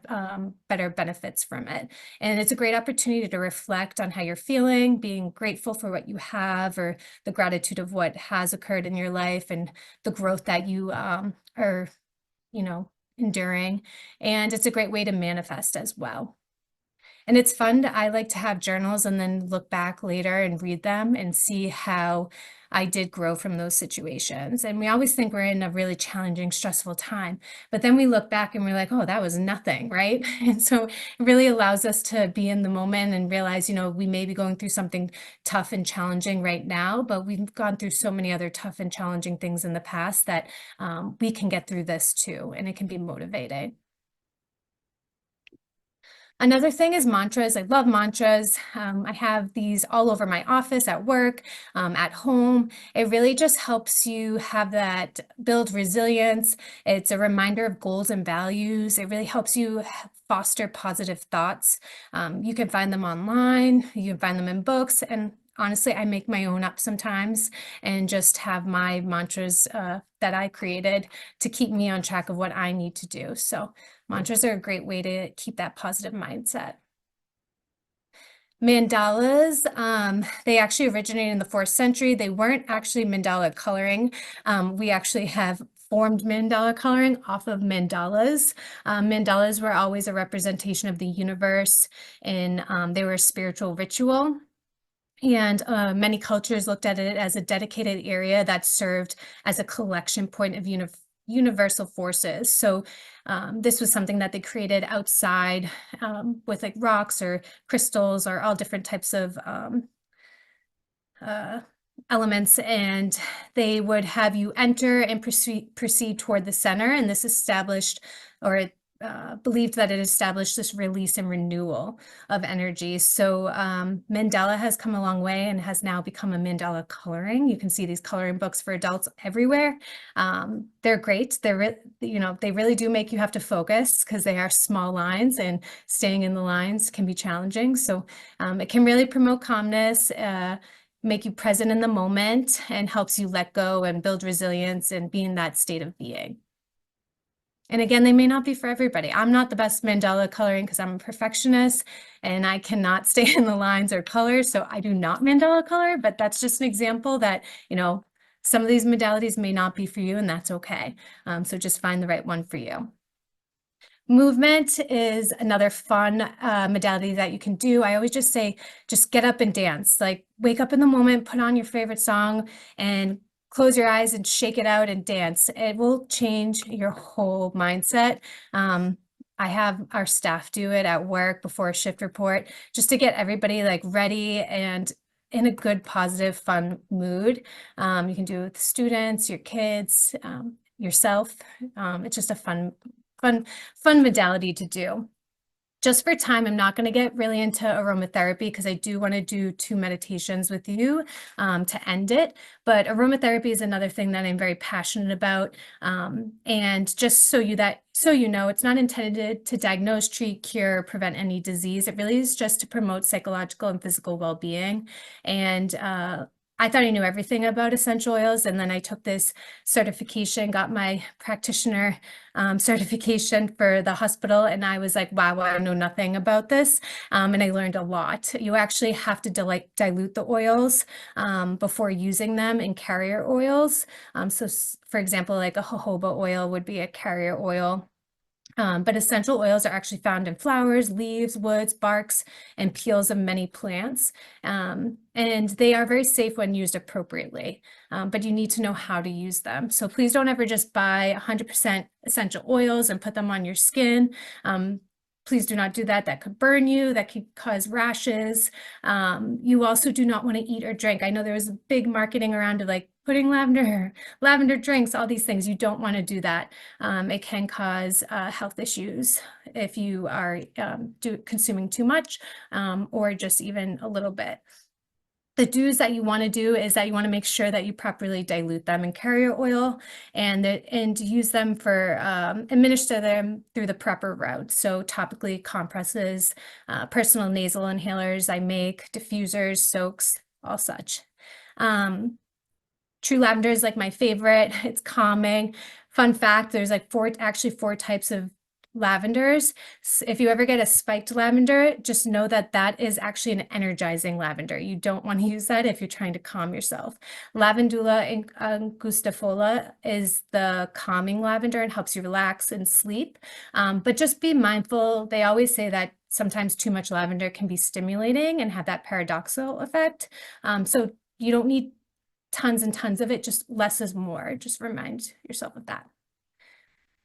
better benefits from it. And it's a great opportunity to reflect on how you're feeling, being grateful for what you have, or the gratitude of what has occurred in your life and the growth that you are, enduring. And it's a great way to manifest as well. And it's fun. I like to have journals and then look back later and read them and see how I did grow from those situations. And we always think we're in a really challenging, stressful time, but then we look back and we're like, oh, that was nothing, right? And so it really allows us to be in the moment and realize, we may be going through something tough and challenging right now, but we've gone through so many other tough and challenging things in the past that we can get through this too, and it can be motivating. Another thing is mantras. I love mantras. I have these all over my office, at work, at home. It really just helps you have that build resilience. It's a reminder of goals and values. It really helps you foster positive thoughts. You can find them online, you can find them in books, and honestly, I make my own up sometimes and just have my mantras that I created to keep me on track of what I need to do. So mantras are a great way to keep that positive mindset. Mandalas, they actually originated in the 4th century. They weren't actually mandala coloring. We actually have formed mandala coloring off of mandalas. Mandalas were always a representation of the universe, and they were a spiritual ritual. And many cultures looked at it as a dedicated area that served as a collection point of universal forces. So this was something that they created outside with like rocks or crystals or all different types of elements, and they would have you enter and proceed toward the center, and this established, or it believed that it established this release and renewal of energy. So mandala has come a long way and has now become a mandala coloring. You can see these coloring books for adults everywhere. They're great. They really do make you have to focus because they are small lines, and staying in the lines can be challenging. So it can really promote calmness, make you present in the moment, and helps you let go and build resilience and be in that state of being. And again, they may not be for everybody. I'm not the best mandala coloring because I'm a perfectionist and I cannot stay in the lines or colors. So I do not mandala color, but that's just an example that, some of these modalities may not be for you, and that's okay. So just find the right one for you. Movement is another fun modality that you can do. I always just say, just get up and dance. Like, wake up in the moment, put on your favorite song, and close your eyes and shake it out and dance. It will change your whole mindset. I have our staff do it at work before a shift report, just to get everybody like ready and in a good, positive, fun mood. You can do it with students, your kids, yourself. It's just a fun modality to do. Just for time, I'm not going to get really into aromatherapy because I do want to do 2 meditations with you to end it. But aromatherapy is another thing that I'm very passionate about. And just so you know, it's not intended to diagnose, treat, cure, prevent any disease. It really is just to promote psychological and physical well-being. And I thought I knew everything about essential oils, and then I took this certification, got my practitioner certification for the hospital, and I was like, wow, I know nothing about this, and I learned a lot. You actually have to dilute the oils before using them in carrier oils. So for example, like a jojoba oil would be a carrier oil. But essential oils are actually found in flowers, leaves, woods, barks, and peels of many plants. And they are very safe when used appropriately, but you need to know how to use them. So please don't ever just buy 100% essential oils and put them on your skin. Please do not do that. That could burn you. That could cause rashes. You also do not want to eat or drink. I know there was a big marketing around of like putting lavender drinks, all these things. You don't want to do that. It can cause health issues if you are consuming too much or just even a little bit. The do's that you want to do is that you want to make sure that you properly dilute them in carrier oil and use them for administer them through the proper route. So topically, compresses, personal nasal inhalers I make, diffusers, soaks, all such. True lavender is like my favorite. It's calming. Fun fact, there's like four types of lavenders. If you ever get a spiked lavender, just know that that is actually an energizing lavender. You don't want to use that if you're trying to calm yourself. Lavandula angustifolia is the calming lavender and helps you relax and sleep. But just be mindful. They always say that sometimes too much lavender can be stimulating and have that paradoxical effect. So you don't need tons and tons of it, just less is more. Just remind yourself of that.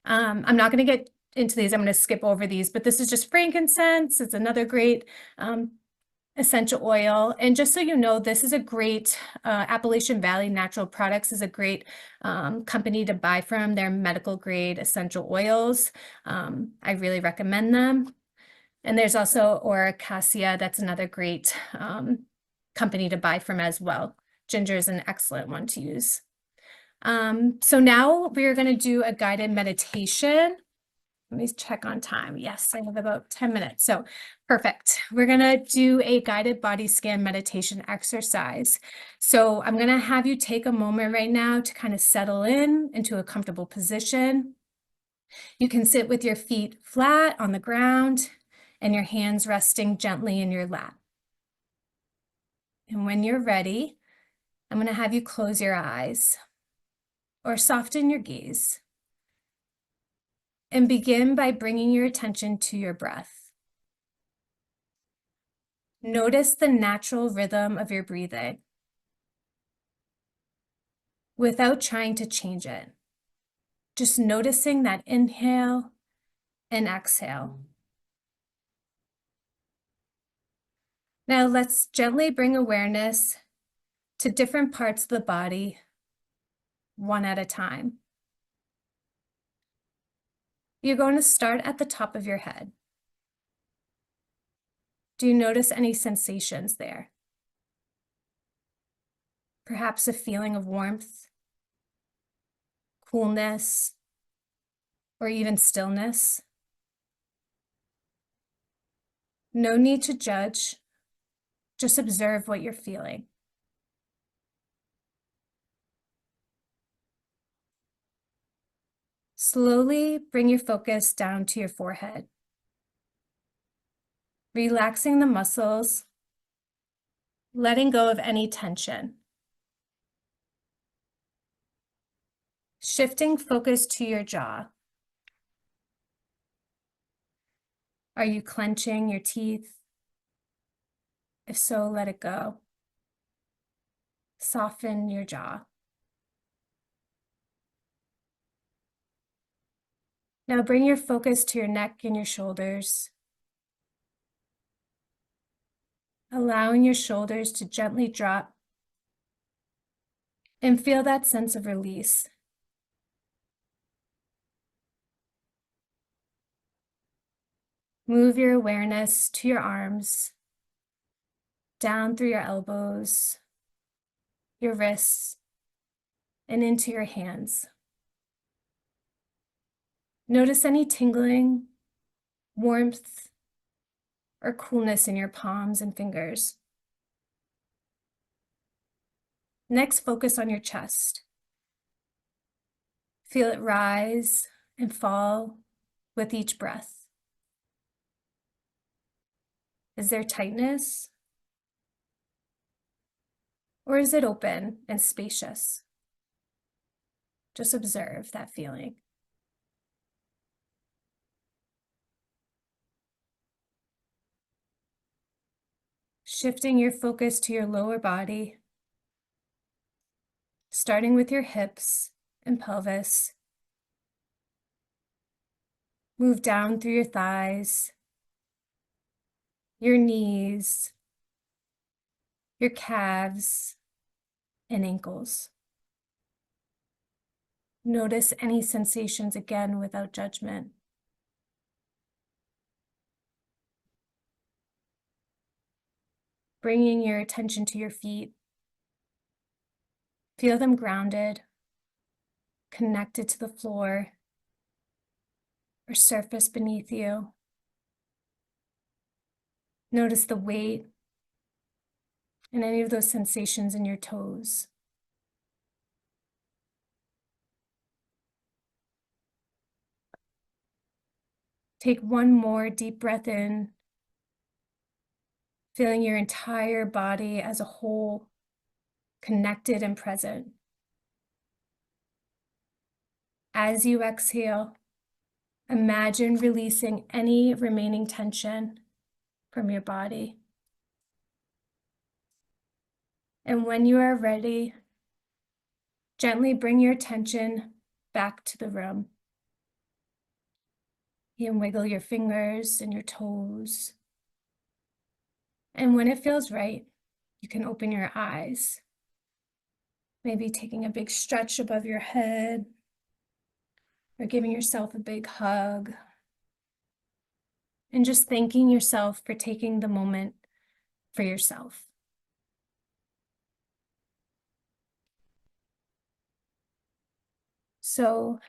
I'm not going to get into these. I'm going to skip over these, but this is just frankincense. It's another great essential oil. And just so you know, this is a great, Appalachian Valley Natural Products is a great company to buy from. They're medical grade essential oils. I really recommend them. And there's also Acacia. That's another great company to buy from as well. Ginger is an excellent one to use. So now we're going to do a guided meditation. Let me check on time. Yes, I have about 10 minutes. So perfect. We're going to do a guided body scan meditation exercise. So I'm going to have you take a moment right now to kind of settle into a comfortable position. You can sit with your feet flat on the ground and your hands resting gently in your lap. And when you're ready, I'm going to have you close your eyes or soften your gaze. And begin by bringing your attention to your breath. Notice the natural rhythm of your breathing without trying to change it. Just noticing that inhale and exhale. Now let's gently bring awareness to different parts of the body, one at a time. You're going to start at the top of your head. Do you notice any sensations there? Perhaps a feeling of warmth, coolness, or even stillness? No need to judge, just observe what you're feeling. Slowly bring your focus down to your forehead, relaxing the muscles, letting go of any tension. Shifting focus to your jaw. Are you clenching your teeth? If so, let it go. Soften your jaw. Now bring your focus to your neck and your shoulders, allowing your shoulders to gently drop and feel that sense of release. Move your awareness to your arms, down through your elbows, your wrists, and into your hands. Notice any tingling, warmth, or coolness in your palms and fingers. Next, focus on your chest. Feel it rise and fall with each breath. Is there tightness? Or is it open and spacious? Just observe that feeling. Shifting your focus to your lower body, starting with your hips and pelvis. Move down through your thighs, your knees, your calves, and ankles. Notice any sensations again without judgment. Bringing your attention to your feet. Feel them grounded, connected to the floor or surface beneath you. Notice the weight and any of those sensations in your toes. Take one more deep breath in, feeling your entire body as a whole, connected and present. As you exhale, imagine releasing any remaining tension from your body. And when you are ready, Gently bring your attention back to the room. You can wiggle your fingers and your toes. And when it feels right, you can open your eyes. Maybe taking a big stretch above your head or giving yourself a big hug. And just thanking yourself for taking the moment for yourself. So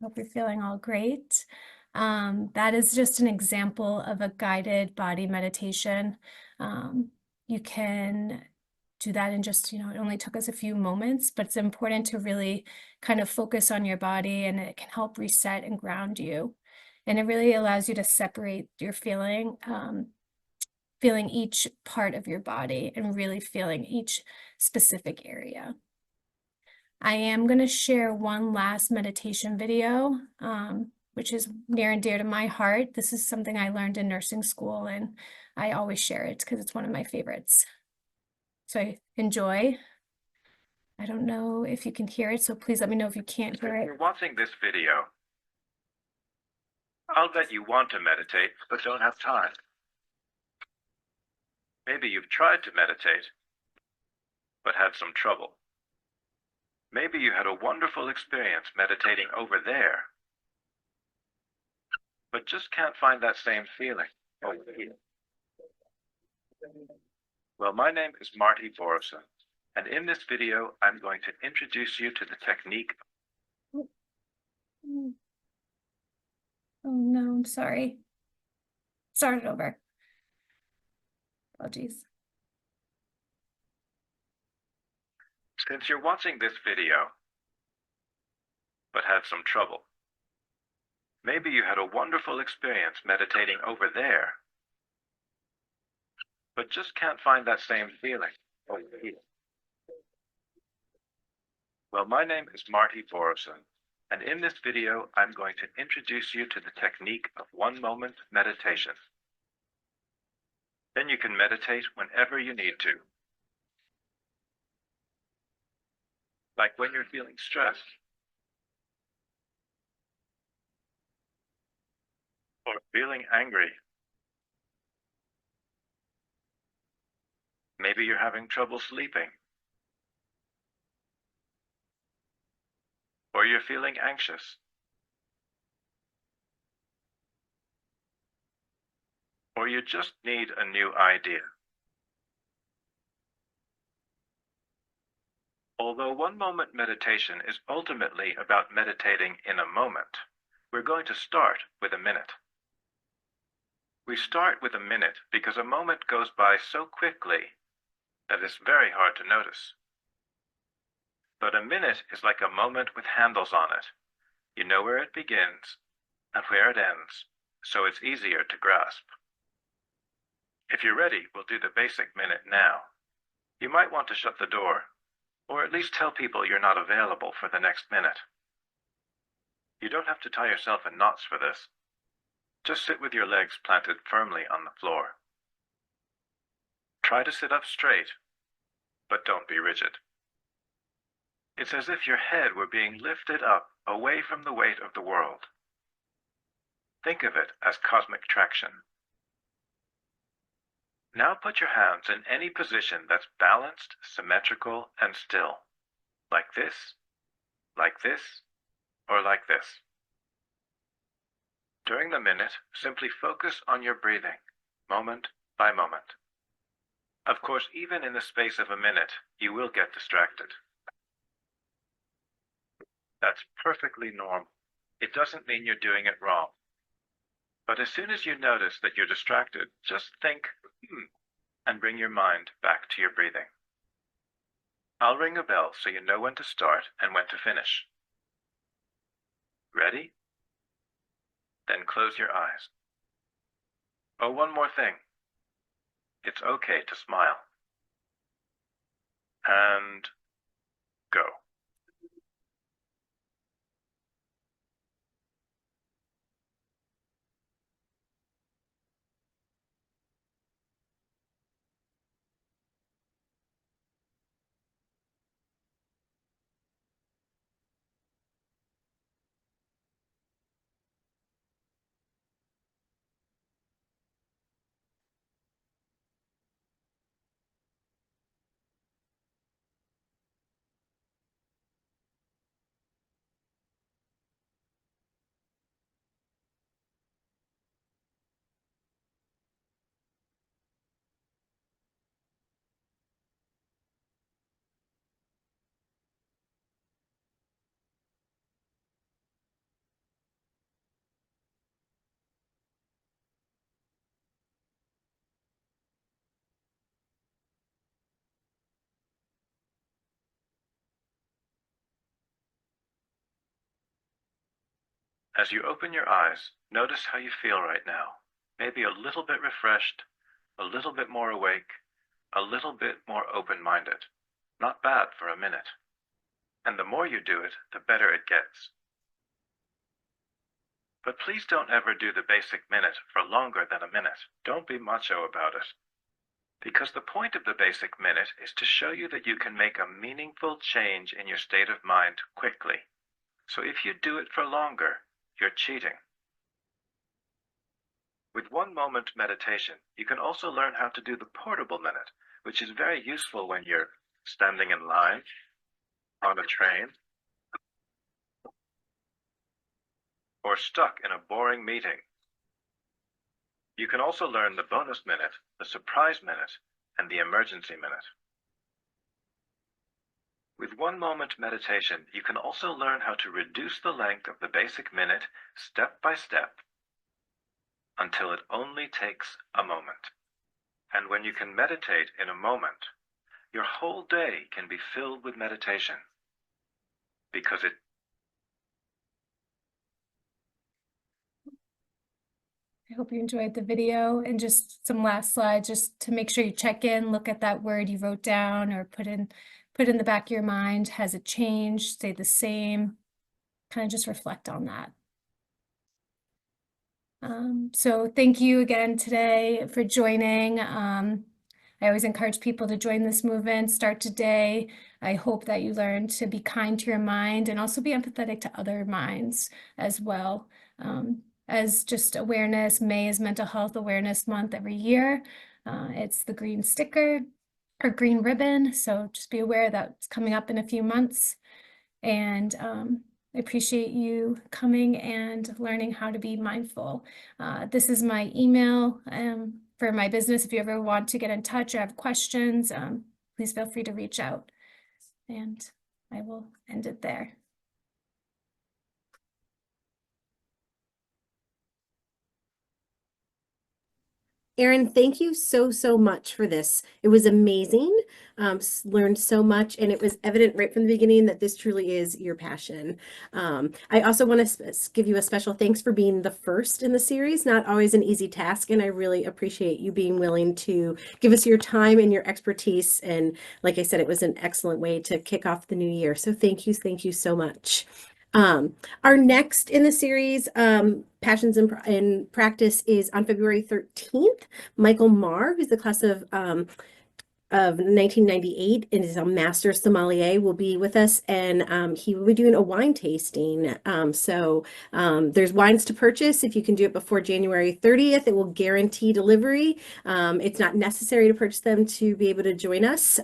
hope you're feeling all great. That is just an example of a guided body meditation. You can do that in just, it only took us a few moments, but it's important to really kind of focus on your body, and it can help reset and ground you. And it really allows you to separate your feeling each part of your body and really feeling each specific area. I am going to share one last meditation video, which is near and dear to my heart. This is something I learned in nursing school, and I always share it because it's one of my favorites. So enjoy. I don't know if you can hear it, so please let me know if you can't hear If it. you're watching this video, I'll bet you want to meditate, but don't have time. Maybe you've tried to meditate, but had some trouble. Maybe you had a wonderful experience meditating over there, but just can't find that same feeling over here. Well, my name is Marty Boroson, and in this video, I'm going to introduce you to the technique. Oh no, I'm sorry. Start it over. Apologies. Since you're watching this video, but had some trouble, maybe you had a wonderful experience meditating over there, but just can't find that same feeling over here. Well, my name is Marty Boroson, and in this video, I'm going to introduce you to the technique of one-moment meditation. Then you can meditate whenever you need to. Like when you're feeling stressed, or feeling angry. Maybe you're having trouble sleeping, or you're feeling anxious, or you just need a new idea. Although one-moment meditation is ultimately about meditating in a moment, we're going to start with a minute. We start with a minute because a moment goes by so quickly that it's very hard to notice. But a minute is like a moment with handles on it. You know where it begins and where it ends, so it's easier to grasp. If you're ready, we'll do the basic minute now. You might want to shut the door, or at least tell people you're not available for the next minute. You don't have to tie yourself in knots for this. Just sit with your legs planted firmly on the floor. Try to sit up straight, but don't be rigid. It's as if your head were being lifted up away from the weight of the world. Think of it as cosmic traction. Now put your hands in any position that's balanced, symmetrical, and still. Like this, or like this. During the minute, simply focus on your breathing, moment by moment. Of course, even in the space of a minute, you will get distracted. That's perfectly normal. It doesn't mean you're doing it wrong. But as soon as you notice that you're distracted, just think, and bring your mind back to your breathing. I'll ring a bell so you know when to start and when to finish. Ready? Then close your eyes. Oh, one more thing. It's okay to smile. And go. As you open your eyes, notice how you feel right now. Maybe a little bit refreshed, a little bit more awake, a little bit more open-minded. Not bad for a minute. And the more you do it, the better it gets. But please don't ever do the basic minute for longer than a minute. Don't be macho about it. Because the point of the basic minute is to show you that you can make a meaningful change in your state of mind quickly. So if you do it for longer, you're cheating. With 1 moment meditation, you can also learn how to do the portable minute, which is very useful when you're standing in line, on a train, or stuck in a boring meeting. You can also learn the bonus minute, the surprise minute, and the emergency minute. With 1 moment meditation, you can also learn how to reduce the length of the basic minute step by step until it only takes a moment. And when you can meditate in a moment, your whole day can be filled with meditation because it I hope you enjoyed the video, and just some last slides just to make sure you check in, look at that word you wrote down or put in the back of your mind. Has it changed? Stay the same? Kind of just reflect on that. So thank you again today for joining. I always encourage people to join this movement, start today. I hope that you learn to be kind to your mind and also be empathetic to other minds as well. As just awareness, May is Mental Health Awareness Month every year. It's the green sticker or green ribbon, so just be aware that it's coming up in a few months. And I appreciate you coming and learning how to be mindful. This is my email for my business. If you ever want to get in touch or have questions, please feel free to reach out. And I will end it there. Erin, thank you so, so much for this. It was amazing. Learned so much, and it was evident right from the beginning that this truly is your passion. I also want to give you a special thanks for being the first in the series. Not always an easy task, and I really appreciate you being willing to give us your time and your expertise. And like I said, it was an excellent way to kick off the new year. So thank you so much. Our next in the series, Passions in Practice, is on February 13th. Michael Marr, who's the class of 1998 and is a master sommelier, will be with us, and he will be doing a wine tasting. There's wines to purchase. If you can do it before January 30th, it will guarantee delivery. It's not necessary to purchase them to be able to join us.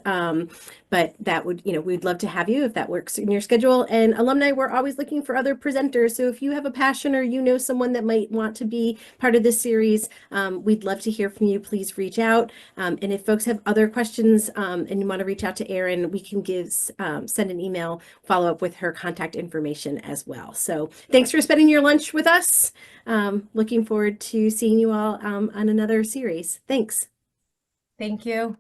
But that would, we'd love to have you if that works in your schedule. And alumni, we're always looking for other presenters. So if you have a passion or you know someone that might want to be part of this series, we'd love to hear from you. Please reach out. And if folks have other questions and you want to reach out to Erin, we can send an email, follow up with her contact information as well. So thanks for spending your lunch with us. Looking forward to seeing you all on another series. Thanks. Thank you.